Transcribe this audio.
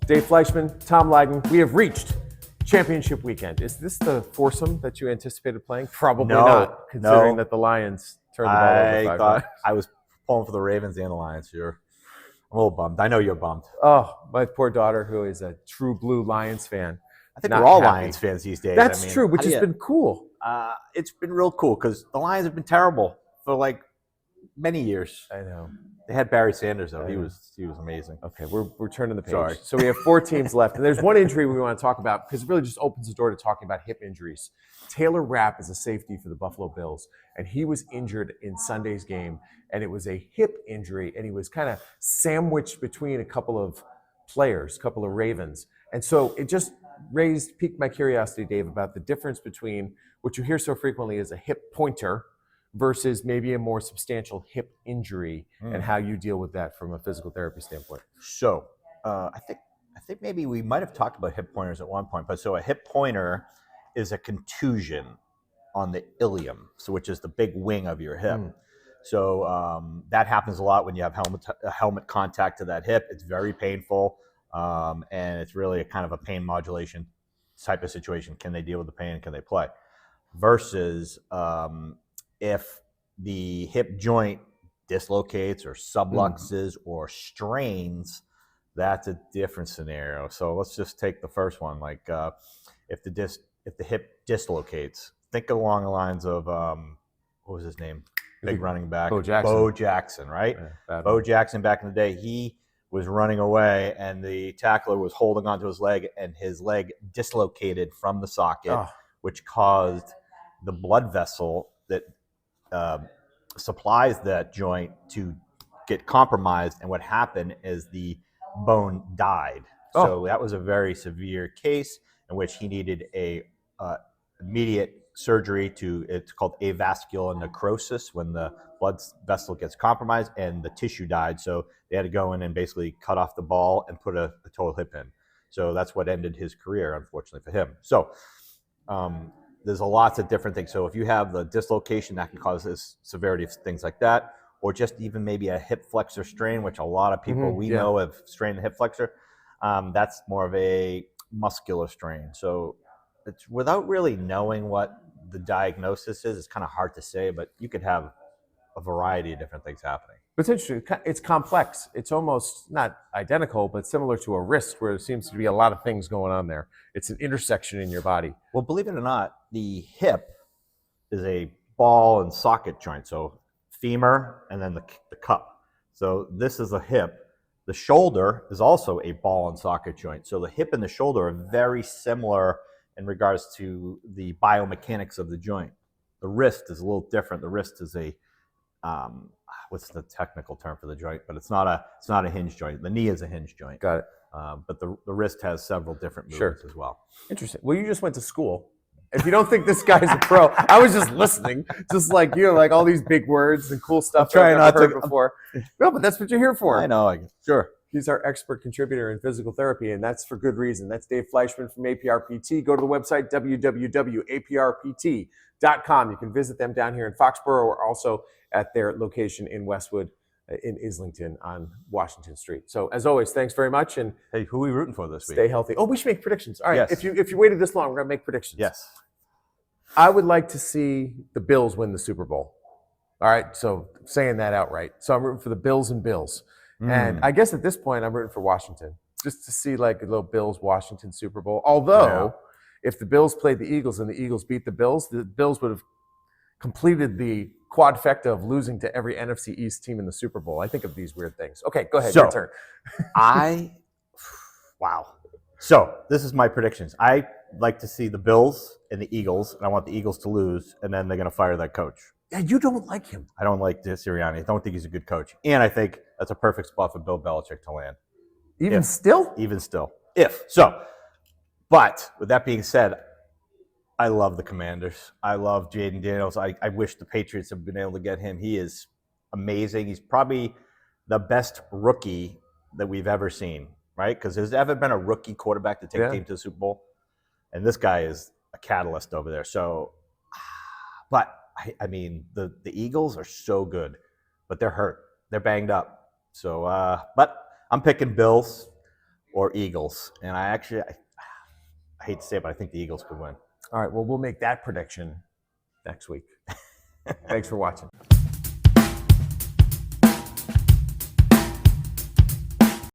Dave Fleischman, Tom Leyden. We have reached championship weekend. Is this the foursome that you anticipated playing? Probably not, considering that the Lions turned the ball over 5 times. I was pulling for the Ravens and the Lions here. I'm a little bummed. I know you're bummed. Oh, my poor daughter, who is a true blue Lions fan. I think we're all Lions fans these days. That's true, which has been cool. It's been real cool because the Lions have been terrible for like many years. I know. They had Barry Sanders though. He was amazing. Okay, we're turning the page. Sorry. So we have 4 teams left, and there's one injury we want to talk about because it really just opens the door to talking about hip injuries. Taylor Rapp is a safety for the Buffalo Bills, and he was injured in Sunday's game, and it was a hip injury, and he was kind of sandwiched between a couple of players, a couple of Ravens, and so it just piqued my curiosity, Dave, about the difference between what you hear so frequently as a hip pointer versus maybe a more substantial hip injury and how you deal with that from a physical therapy standpoint. So I think maybe we might have talked about hip pointers at one point, but so a hip pointer is a contusion on the ilium, so which is the big wing of your hip. So that happens a lot when you have helmet contact to that hip. It's very painful, and it's really a kind of a pain modulation type of situation. Can they deal with the pain? Can they play? Versus if the hip joint dislocates or subluxes or strains, that's a different scenario. So let's just take the first one. Like if the hip dislocates, think along the lines of what was his name? Big running back, Bo Jackson, right? Yeah, Bo Jackson back in the day, he was running away and the tackler was holding onto his leg and his leg dislocated from the socket, which caused the blood vessel that supplies that joint to get compromised, and what happened is the bone died. So that was a very severe case in which he needed a immediate surgery it's called avascular necrosis, when the blood vessel gets compromised and the tissue died. So they had to go in and basically cut off the ball and put a total hip in. So that's what ended his career, unfortunately for him. So there's lots of different things. So if you have the dislocation, that can cause this severity of things like that, or just even maybe a hip flexor strain, which a lot of people know have strained the hip flexor. That's more of a muscular strain. So it's without really knowing what the diagnosis is, it's kind of hard to say, but you could have a variety of different things happening. But it's interesting. It's complex. It's almost not identical, but similar to a wrist, where there seems to be a lot of things going on there. It's an intersection in your body. Well, believe it or not, the hip is a ball and socket joint. So femur and then the cup. So this is a hip. The shoulder is also a ball and socket joint. So the hip and the shoulder are very similar in regards to the biomechanics of the joint. The wrist is a little different. The wrist is a what's the technical term for the joint? But it's not a hinge joint. The knee is a hinge joint. Got it. But the wrist has several different movements as well. Interesting. Well, you just went to school. If you don't think this guy's a pro, I was just listening, just like you, like all these big words and cool stuff I've never heard before. No, but that's what you're here for. I know. Sure. He's our expert contributor in physical therapy, and that's for good reason. That's Dave Fleischman from APRPT. Go to the website, www.aprpt.com. You can visit them down here in Foxborough or also at their location in Westwood, in Islington on Washington Street. So as always, thanks very much. And hey, who are we rooting for this week? Stay healthy. Oh, we should make predictions. All right. Yes. If you waited this long, we're going to make predictions. Yes. I would like to see the Bills win the Super Bowl. All right. So saying that outright. So I'm rooting for the Bills and Bills. And I guess at this point, I'm rooting for Washington, just to see like a little Bills-Washington Super Bowl. Although, if the Bills played the Eagles and the Eagles beat the Bills would have completed the quadfecta of losing to every NFC East team in the Super Bowl. I think of these weird things. Okay, go ahead. Your turn. Wow. So this is my predictions. I like to see the Bills and the Eagles, and I want the Eagles to lose, and then they're going to fire that coach. Yeah, you don't like him. I don't like Sirianni. I don't think he's a good coach. And I think that's a perfect spot for Bill Belichick to land. Even still? But with that being said, I love the Commanders. I love Jaden Daniels. I wish the Patriots had been able to get him. He is amazing. He's probably the best rookie that we've ever seen, right? Because there's ever been a rookie quarterback to take a team to the Super Bowl. And this guy is a catalyst over there. So, but I mean, the Eagles are so good, but they're hurt. They're banged up. So, but I'm picking Bills. or Eagles. And I hate to say it, but I think the Eagles could win. All right, well, we'll make that prediction next week. Thanks for watching.